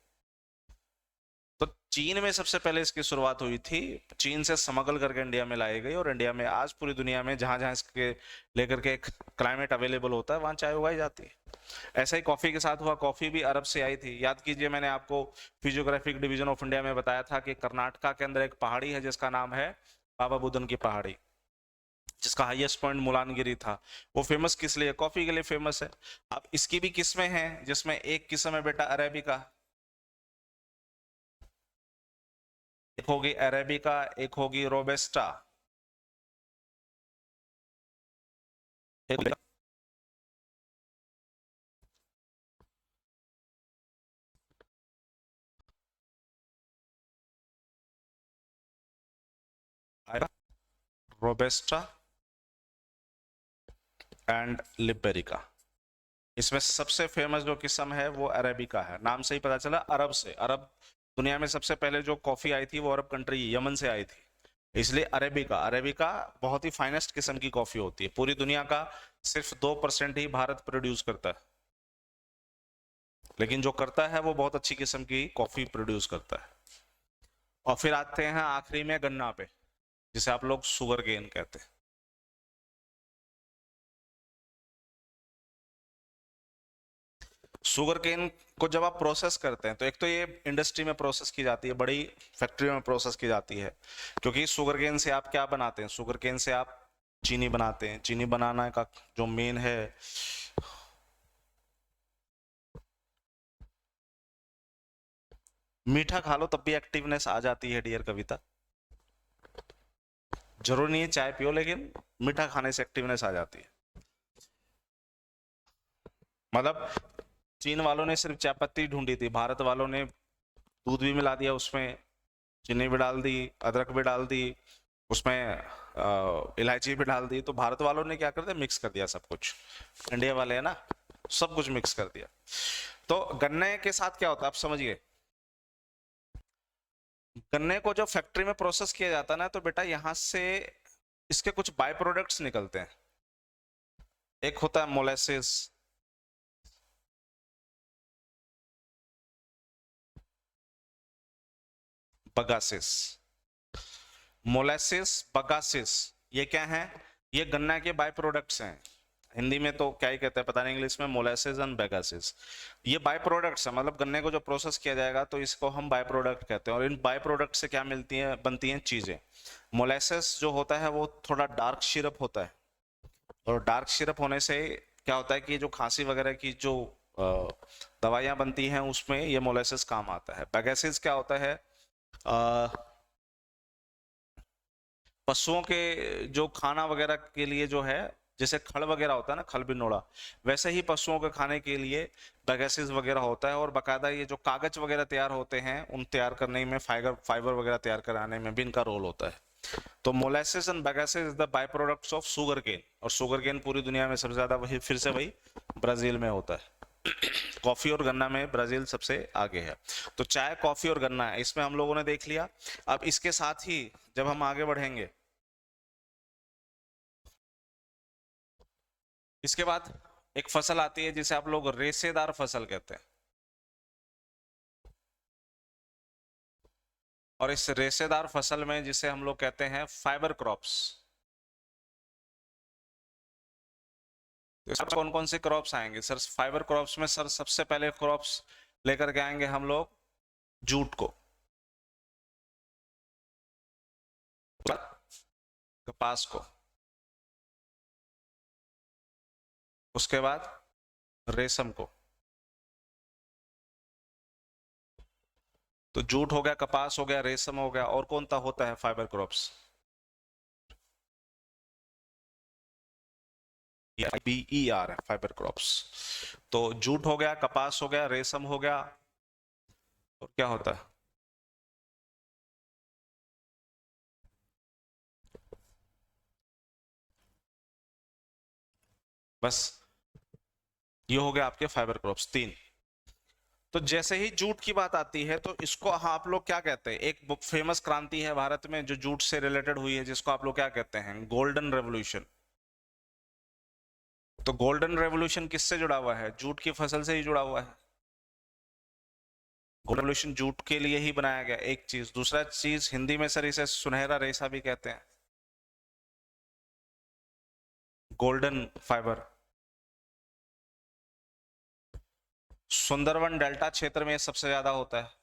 तो चीन में सबसे पहले इसकी शुरुआत हुई थी, चीन से स्मगल करके इंडिया में लाई गई, और इंडिया में आज पूरी दुनिया में जहां जहां इसके लेकर के एक क्लाइमेट अवेलेबल होता है वहां चाय उगाई जाती है। ऐसा ही कॉफी के साथ हुआ, कॉफी भी अरब से आई थी। याद कीजिए, मैंने आपको फिजियोग्राफिक डिवीजन ऑफ इंडिया में बताया था कि कर्नाटका के अंदर एक पहाड़ी है जिसका नाम है बाबा बुदन की पहाड़ी, जिसका हाईएस्ट पॉइंट मुलानगिरी था। वो फेमस किस लिए, कॉफी के लिए फेमस है। अब इसकी भी किस्में हैं, जिसमें एक किस्म है बेटा अरेबिका, एक होगी अरेबिका, एक होगी रोबेस्टा, एक रोबेस्टा एंड लिबेरिका। इसमें सबसे फेमस जो किस्म है वो अरेबिका है। नाम से ही पता चला, अरब से। अरब दुनिया में सबसे पहले जो कॉफी आई थी वो अरब कंट्री यमन से आई थी, इसलिए अरेबिका। अरेबिका बहुत ही फाइनेस्ट किस्म की कॉफी होती है। पूरी दुनिया का सिर्फ 2% ही भारत प्रोड्यूस करता है, लेकिन जो करता है वो बहुत अच्छी किस्म की कॉफी प्रोड्यूस करता है। और फिर आते हैं आखिरी में गन्ना पे, जिसे आप लोग शुगर केन कहते हैं। शुगर केन को जब आप प्रोसेस करते हैं तो एक तो ये इंडस्ट्री में प्रोसेस की जाती है, बड़ी फैक्ट्री में प्रोसेस की जाती है, क्योंकि शुगर केन से आप क्या बनाते हैं? शुगर केन से आप चीनी बनाते हैं। चीनी बनाना का जो मेन है, मीठा खा लो तब भी एक्टिवनेस आ जाती है डियर कविता। जरूरी नहीं है चाय पियो, लेकिन मीठा खाने से एक्टिवनेस आ जाती है। मतलब चीन वालों ने सिर्फ चाय पत्ती ढूंढी थी, भारत वालों ने दूध भी मिला दिया उसमें, चीनी भी डाल दी, अदरक भी डाल दी, उसमें इलायची भी डाल दी। तो भारत वालों ने क्या कर दिया? मिक्स कर दिया सब कुछ। इंडिया वाले है ना, सब कुछ मिक्स कर दिया। तो गन्ने के साथ क्या होता है आप समझिए। गन्ने को जब फैक्ट्री में प्रोसेस किया जाता है ना, तो बेटा यहां से इसके कुछ बाय प्रोडक्ट्स निकलते हैं। एक होता है मोलेसिस, बगासिस। मोलेसिस, बगासिस, ये क्या है? ये गन्ना के बाय प्रोडक्ट्स हैं। हिंदी में तो क्या ही कहते हैं पता नहीं, इंग्लिश में मोलेसिस एंड बेगासिस। ये बाय प्रोडक्ट्स है, मतलब गन्ने को जो प्रोसेस किया जाएगा तो इसको हम बाय प्रोडक्ट कहते हैं। और इन बाय प्रोडक्ट से क्या मिलती है, बनती हैं चीजें। मोलेसिस जो होता है वो थोड़ा डार्क सिरप होता है, और डार्क सिरप होने से क्या होता है कि जो खांसी वगैरह की जो दवाइयाँ बनती हैं उसमें ये मोलेसिस काम आता है। बेगासिस क्या होता है? पशुओं के जो खाना वगैरह के लिए जो है, जैसे खड़ वगैरह होता है ना, खल बिनोड़ा, वैसे ही पशुओं के खाने के लिए बैगेसिस वगैरह होता है। और बकायदा ये जो कागज वगैरह तैयार होते हैं उन तैयार करने में, फाइबर फाइबर वगैरह तैयार कराने में भी इनका रोल होता है। तो molasses and bagasse is the by products of sugar cane. और शुगर केन पूरी दुनिया में सबसे ज्यादा वही, फिर से वही, ब्राजील में होता है। कॉफी और गन्ना में ब्राजील सबसे आगे है। तो चाय, कॉफी और गन्ना है, इसमें हम लोगों ने देख लिया। अब इसके साथ ही जब हम आगे बढ़ेंगे, इसके बाद एक फसल आती है जिसे आप लोग रेशेदार फसल कहते हैं। और इस रेशेदार फसल में जिसे हम लोग कहते हैं फाइबर क्रॉप्स। तो कौन कौन से क्रॉप्स आएंगे सर फाइबर क्रॉप्स में? सर सबसे पहले क्रॉप्स लेकर के आएंगे हम लोग जूट को, कपास को, उसके बाद रेशम को। तो जूट हो गया, कपास हो गया, रेशम हो गया, और कौन सा होता है फाइबर क्रॉप्स? BER है फाइबर क्रॉप्स। तो जूट हो गया, कपास हो गया, रेशम हो गया, और क्या होता है? बस ये हो गया आपके फाइबर क्रॉप्स, 3। तो जैसे ही जूट की बात आती है तो इसको आप लोग क्या कहते हैं? एक फेमस क्रांति है भारत में जो जूट से रिलेटेड हुई है, जिसको आप लोग क्या कहते हैं? Golden revolution. तो गोल्डन रेवोल्यूशन किससे जुड़ा हुआ है? जूट की फसल से ही जुड़ा हुआ है। गोल्डन रेवोल्यूशन जूट के लिए ही बनाया गया, एक चीज। दूसरा चीज, हिंदी में सर इसे सुनहरा रेशा भी कहते हैं, गोल्डन फाइबर। सुंदरवन डेल्टा क्षेत्र में सबसे ज्यादा होता है।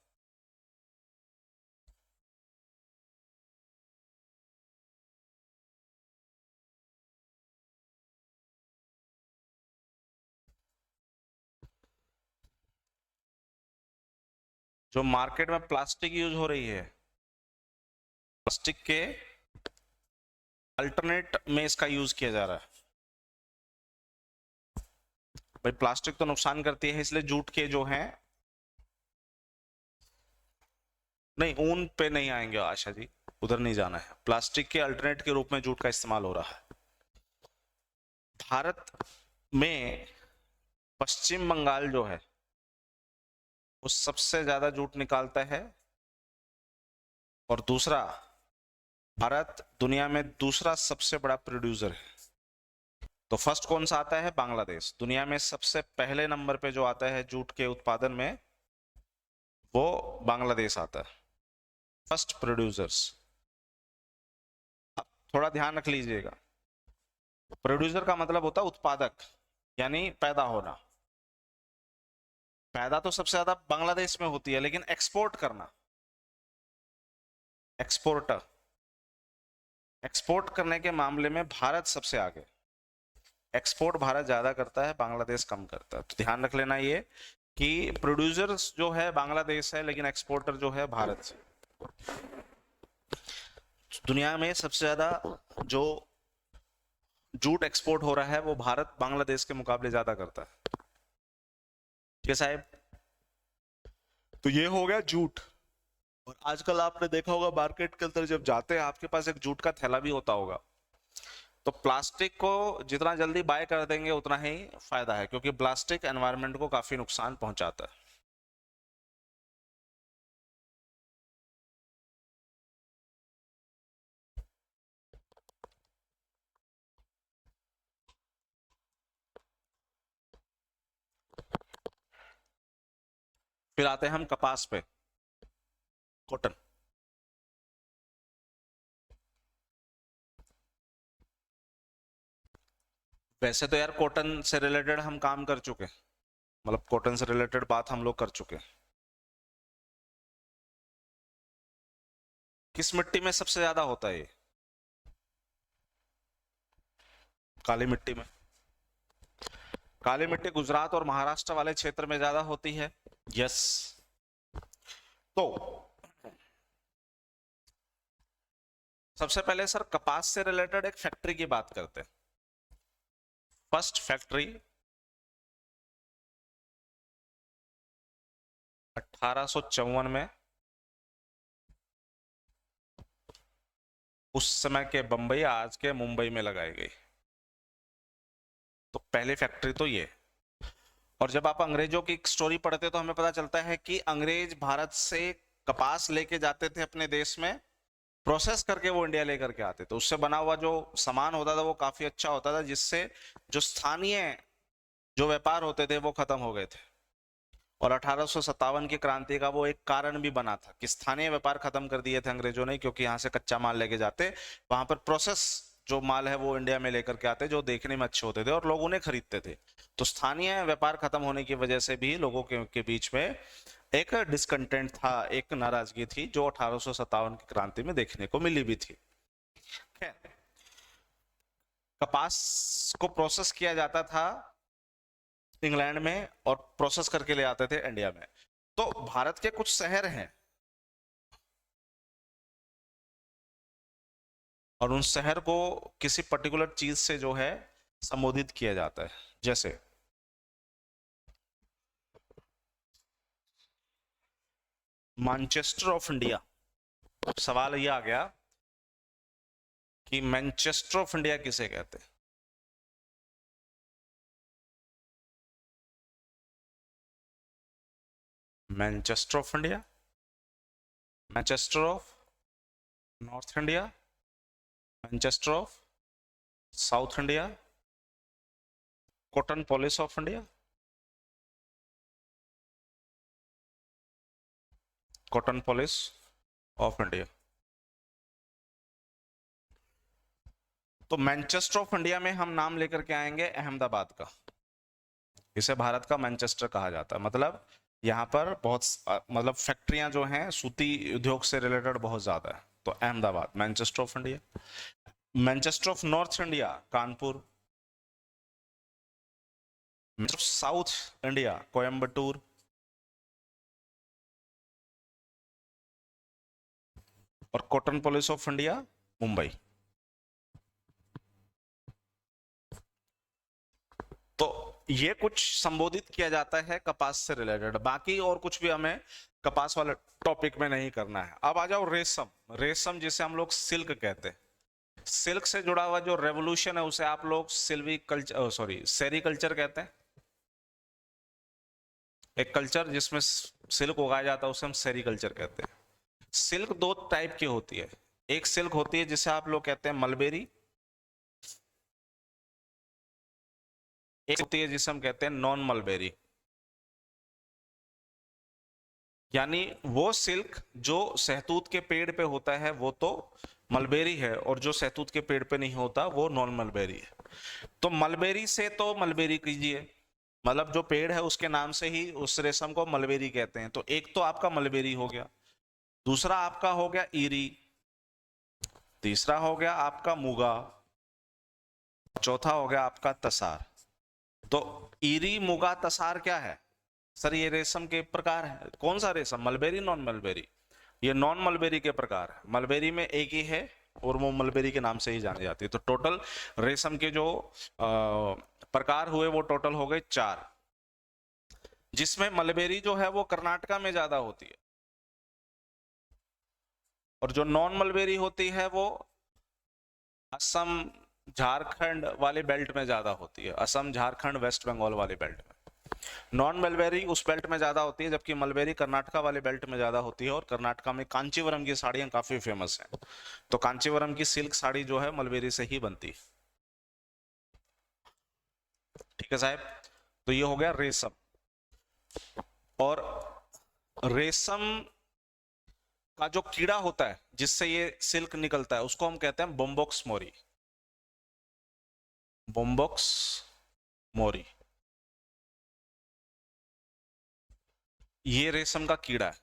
जो मार्केट में प्लास्टिक यूज हो रही है, प्लास्टिक के अल्टरनेट में इसका यूज किया जा रहा है। भाई प्लास्टिक तो नुकसान करती है, इसलिए जूट के जो हैं, नहीं ऊन पे नहीं आएंगे आशा जी, उधर नहीं जाना है। प्लास्टिक के अल्टरनेट के रूप में जूट का इस्तेमाल हो रहा है। भारत में पश्चिम बंगाल जो है वो सबसे ज्यादा जूट निकालता है, और दूसरा, भारत दुनिया में दूसरा सबसे बड़ा प्रोड्यूसर है। तो फर्स्ट कौन सा आता है? बांग्लादेश। दुनिया में सबसे पहले नंबर पे जो आता है जूट के उत्पादन में, वो बांग्लादेश आता है, फर्स्ट प्रोड्यूसर्स। अब थोड़ा ध्यान रख लीजिएगा, प्रोड्यूसर का मतलब होता है उत्पादक, यानी पैदा होना। पैदा तो सबसे ज्यादा बांग्लादेश में होती है, लेकिन एक्सपोर्ट करना, एक्सपोर्टर, एक्सपोर्ट करने के मामले में भारत सबसे आगे। एक्सपोर्ट भारत ज्यादा करता है, बांग्लादेश कम करता है। तो ध्यान रख लेना ये कि प्रोड्यूसर्स जो है बांग्लादेश है, लेकिन एक्सपोर्टर जो है भारत से। दुनिया में सबसे ज्यादा जो जूट एक्सपोर्ट हो रहा है वो भारत बांग्लादेश के मुकाबले ज्यादा करता है। ठीक है साहब, तो ये हो गया जूट। और आजकल आपने देखा होगा मार्केट के अंदर जब जाते हैं आपके पास एक जूट का थैला भी होता होगा। तो प्लास्टिक को जितना जल्दी बाय कर देंगे उतना ही फायदा है, क्योंकि प्लास्टिक एनवायरनमेंट को काफी नुकसान पहुंचाता है। फिर आते हैं हम कपास पे, कॉटन। वैसे तो यार कॉटन से रिलेटेड हम काम कर चुके हैं, मतलब कॉटन से रिलेटेड बात हम लोग कर चुके हैं। किस मिट्टी में सबसे ज्यादा होता है ये? काली मिट्टी में। काली मिट्टी गुजरात और महाराष्ट्र वाले क्षेत्र में ज्यादा होती है। यस। तो सबसे पहले सर कपास से रिलेटेड एक फैक्ट्री की बात करते हैं। फर्स्ट फैक्ट्री 1854 में उस समय के बंबई, आज के मुंबई में लगाई गई। तो पहली फैक्ट्री तो ये। और जब आप अंग्रेजों की स्टोरी पढ़ते तो हमें पता चलता है कि अंग्रेज भारत से कपास लेके जाते थे अपने देश में, प्रोसेस करके वो इंडिया लेकर के आते थे। उससे बना हुआ जो सामान होता था वो काफी अच्छा होता था, जिससे जो स्थानीय जो व्यापार होते थे वो खत्म हो गए थे। और 1857 की क्रांति का वो एक कारण भी बना था कि स्थानीय व्यापार खत्म कर दिए थे अंग्रेजों ने, क्योंकि यहाँ से कच्चा माल लेके जाते, वहां पर प्रोसेस जो माल है वो इंडिया में लेकर के आते, जो देखने में अच्छे होते थे और लोग उन्हें खरीदते थे। तो स्थानीय व्यापार खत्म होने की वजह से भी लोगों के बीच में एक डिसकंटेंट था, एक नाराजगी थी, जो 1857 की क्रांति में देखने को मिली भी थी। कपास को प्रोसेस किया जाता था इंग्लैंड में और प्रोसेस करके ले आते थे इंडिया में। तो भारत के कुछ शहर हैं और उन शहर को किसी पर्टिकुलर चीज से जो है संबोधित किया जाता है। जैसे मैनचेस्टर ऑफ इंडिया। सवाल ये आ गया कि मैनचेस्टर ऑफ इंडिया किसे कहते हैं? Manchester of India, Manchester of North India, Manchester of South India, cottonopolis of India, cottonopolis of India. तो मैनचेस्टर ऑफ इंडिया में हम नाम लेकर के आएंगे अहमदाबाद का। इसे भारत का मैनचेस्टर कहा जाता है। मतलब यहाँ पर बहुत मतलब फैक्ट्रियां जो हैं सूती उद्योग से रिलेटेड बहुत ज्यादा है। तो Ahmedabad Manchester of India. Manchester of North India Kanpur. South India Coimbatore. और cottonopolis of India Mumbai. तो ये कुछ संबोधित किया जाता है कपास से रिलेटेड, बाकी और कुछ भी हमें कपास वाले टॉपिक में नहीं करना है। अब आ जाओ रेशम। रेशम जिसे हम लोग सिल्क कहते हैं, सिल्क से जुड़ा हुआ जो रेवोल्यूशन है उसे आप लोग सिल्वी कल्चर, सॉरी सेरीकल्चर कहते हैं। एक कल्चर जिसमें सिल्क उगाया जाता है उसे हम सेरीकल्चर कहते हैं। सिल्क दो टाइप की होती है, एक सिल्क होती है जिसे आप लोग कहते हैं मलबेरी, एक होती है जिसे हम कहते हैं नॉन मलबेरी। यानी वो सिल्क जो सहतूत के पेड़ पे होता है वो तो मलबेरी है, और जो सहतूत के पेड़ पे नहीं होता वो नॉन मलबेरी है। तो मलबेरी से तो मलबेरी कीजिए, मतलब जो पेड़ है उसके नाम से ही उस रेशम को मलबेरी कहते हैं। तो एक तो आपका मलबेरी हो गया, दूसरा आपका हो गया ईरी, तीसरा हो गया आपका मुगा, चौथा हो गया आपका तसार। तो ईरी मुगा तसार क्या है सर? ये रेशम के प्रकार है। कौन सा रेशम? Mulberry non mulberry? ये नॉन मलबेरी के प्रकार है। मलबेरी में एक ही है और वो मलबेरी के नाम से ही जानी जाती है। तो टोटल रेशम के जो प्रकार हुए वो टोटल हो गए 4, जिसमें मलबेरी जो है वो कर्नाटका में ज्यादा होती है, और जो नॉन मलबेरी होती है वो असम झारखंड वाले बेल्ट में ज्यादा होती है, असम झारखंड वेस्ट बंगाल वाले बेल्ट में। नॉन मलबेरी उस बेल्ट में ज्यादा होती है, जबकि मलबेरी कर्नाटका वाले बेल्ट में ज्यादा होती है। और कर्नाटका में कांचीवरम की साड़ियां काफी फेमस हैं, तो कांचीवरम की सिल्क साड़ी जो है मलबेरी से ही बनती है। ठीक है साहब, तो ये हो गया रेशम। और रेशम का जो कीड़ा होता है जिससे ये सिल्क निकलता है उसको हम कहते हैं बोम्बॉक्स मोरी। बोम्बॉक्स मोरी, ये रेशम का कीड़ा है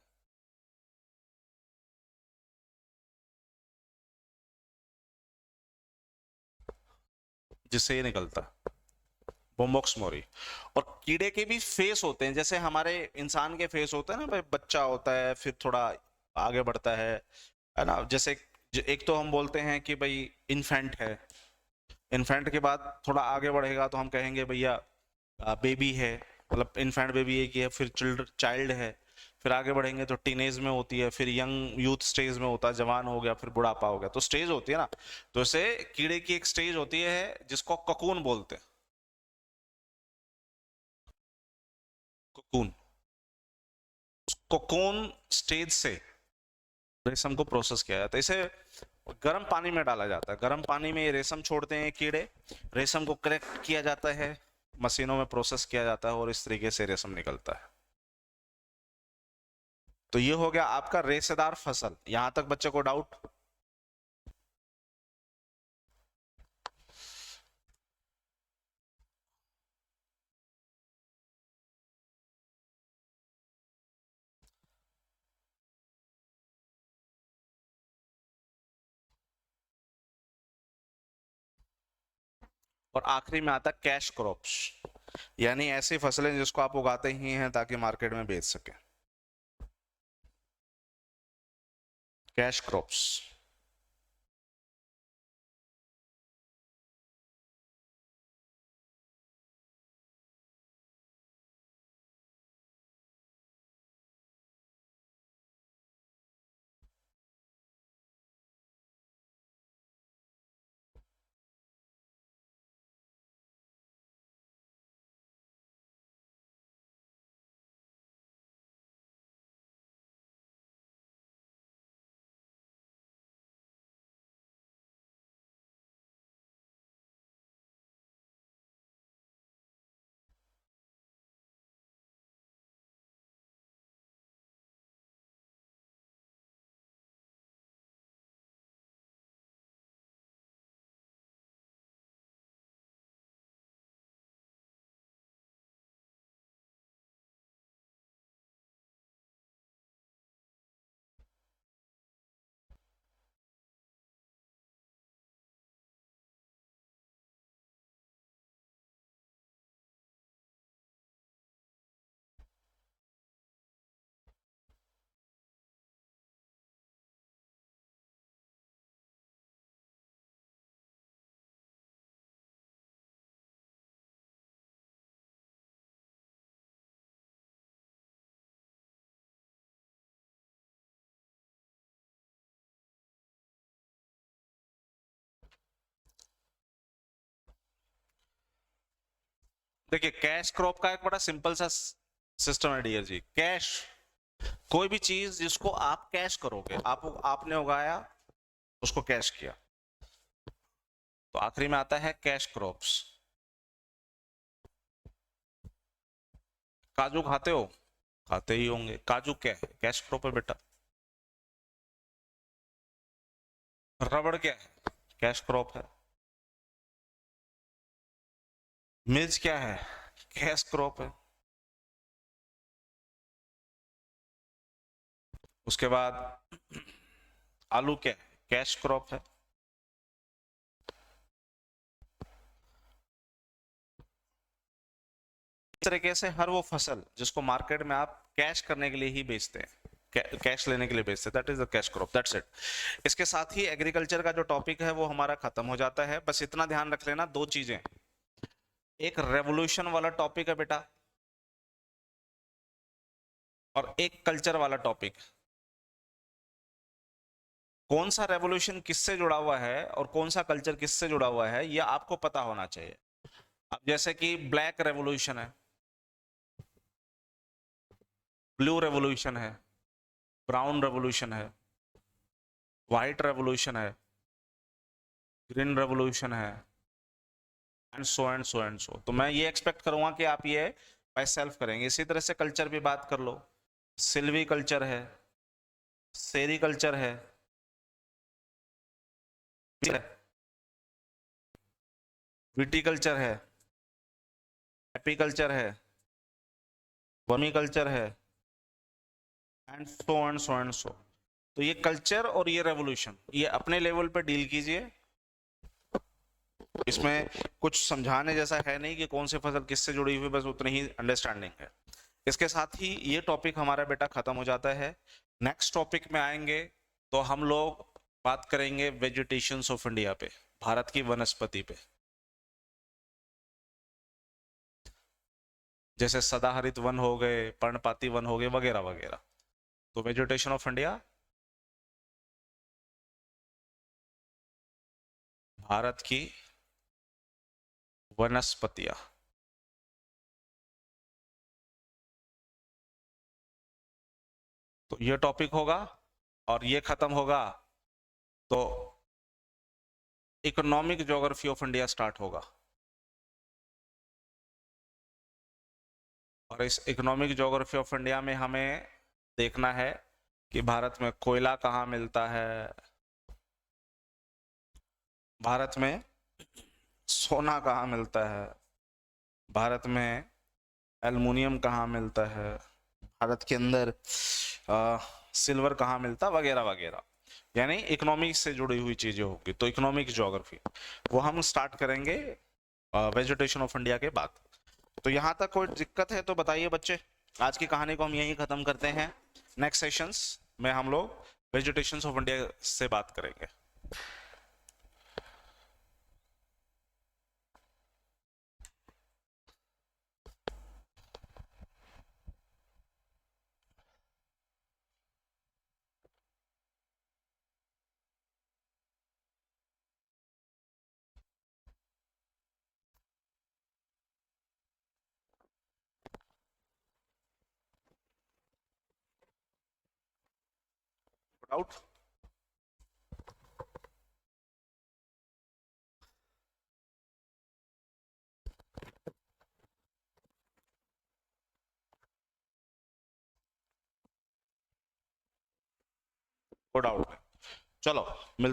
जिससे ये निकलता है, बोम्बॉक्स मोरी। और कीड़े के भी फेस होते हैं, जैसे हमारे इंसान के फेस होता है ना भाई, बच्चा होता है फिर थोड़ा आगे बढ़ता है ना। जैसे एक तो हम बोलते हैं कि भाई इन्फेंट है, इन्फेंट के बाद थोड़ा आगे बढ़ेगा तो हम कहेंगे भैया बेबी है, मतलब इन्फेंट बेबी एक ही है। फिर चाइल्ड है, फिर आगे बढ़ेंगे तो टीनेज में होती है, फिर यंग यूथ स्टेज में होता है, जवान हो गया, फिर बुढ़ापा हो गया। तो स्टेज होती है ना, तो ऐसे कीड़े की एक स्टेज होती है जिसको ककून बोलते हैं। ककून, कोकोन स्टेज से रेशम को प्रोसेस किया जाता है। इसे गर्म पानी में डाला जाता है, गर्म पानी में ये रेशम छोड़ते हैं कीड़े, रेशम को कलेक्ट किया जाता है, मशीनों में प्रोसेस किया जाता है और इस तरीके से रेशम निकलता है। तो ये हो गया आपका रेशेदार फसल। यहां तक बच्चे को डाउट? और आखिरी में आता कैश क्रॉप्स, यानी ऐसी फसलें जिसको आप उगाते ही हैं ताकि मार्केट में बेच सके, कैश क्रॉप्स। देखिए कैश क्रॉप का एक बड़ा सिंपल सा सिस्टम है डियर जी। कैश कोई भी चीज जिसको आप कैश करोगे, आपने उगाया, उसको कैश किया, तो आखिरी में आता है कैश क्रॉप्स। काजू खाते हो? खाते ही होंगे। काजू क्या है? कैश क्रॉप है बेटा। रबड़ क्या है? कैश क्रॉप है। मिर्च क्या है? कैश क्रॉप है। उसके बाद आलू क्या है? कैश क्रॉप है। इस तरीके से हर वो फसल जिसको मार्केट में आप कैश करने के लिए ही बेचते हैं, कैश लेने के लिए बेचते हैं, that is the cash crop, that's it. इसके साथ ही एग्रीकल्चर का जो टॉपिक है वो हमारा खत्म हो जाता है। बस इतना ध्यान रख लेना, दो चीजें, एक रेवोल्यूशन वाला टॉपिक है बेटा, और एक कल्चर वाला टॉपिक। कौन सा रेवोल्यूशन किससे जुड़ा हुआ है और कौन सा कल्चर किससे जुड़ा हुआ है, यह आपको पता होना चाहिए। अब जैसे कि ब्लैक रेवोल्यूशन है, ब्लू रेवोल्यूशन है, ब्राउन रेवोल्यूशन है, व्हाइट रेवोल्यूशन है, ग्रीन रेवोल्यूशन है, and so and so and so. तो मैं ये एक्सपेक्ट करूंगा कि आप ये बाय सेल्फ करेंगे। इसी तरह से कल्चर भी बात कर लो, सिल्वी कल्चर है, सेरी कल्चर है, विटीकल्चर है, एपीकल्चर है, वर्मी कल्चर है, and so and so and so. तो ये कल्चर और ये रेवोल्यूशन, ये अपने लेवल पे डील कीजिए। इसमें कुछ समझाने जैसा है नहीं कि कौन सी फसल किससे जुड़ी हुई, बस उतनी ही अंडरस्टैंडिंग है। इसके साथ ही ये टॉपिक हमारा बेटा खत्म हो जाता है। नेक्स्ट टॉपिक में आएंगे तो हम लोग बात करेंगे वेजिटेशंस ऑफ इंडिया पे, भारत की वनस्पति पे, जैसे सदाहरित वन हो गए, पर्णपाती वन हो गए, वगैरह वगैरह। तो वेजिटेशन ऑफ इंडिया, भारत की वनस्पतियां। तो ये टॉपिक होगा, और ये खत्म होगा तो economic geography of India start होगा। और इस इकोनॉमिक ज्योग्राफी ऑफ इंडिया में हमें देखना है कि भारत में कोयला कहाँ मिलता है, भारत में सोना कहाँ मिलता है, भारत में एल्युमिनियम कहाँ मिलता है, भारत के अंदर सिल्वर कहाँ मिलता, वगैरह वगैरह। यानी इकोनॉमिक से जुड़ी हुई चीजें होगी। तो इकोनॉमिक ज्योग्राफी वो हम स्टार्ट करेंगे वेजिटेशन ऑफ इंडिया के बाद। तो यहाँ तक कोई दिक्कत है तो बताइए बच्चे। आज की कहानी को हम यहीं खत्म करते हैं। नेक्स्ट सेशंस में हम लोग वेजिटेशन ऑफ इंडिया से बात करेंगे। डाउट? डाउट? चलो मिलते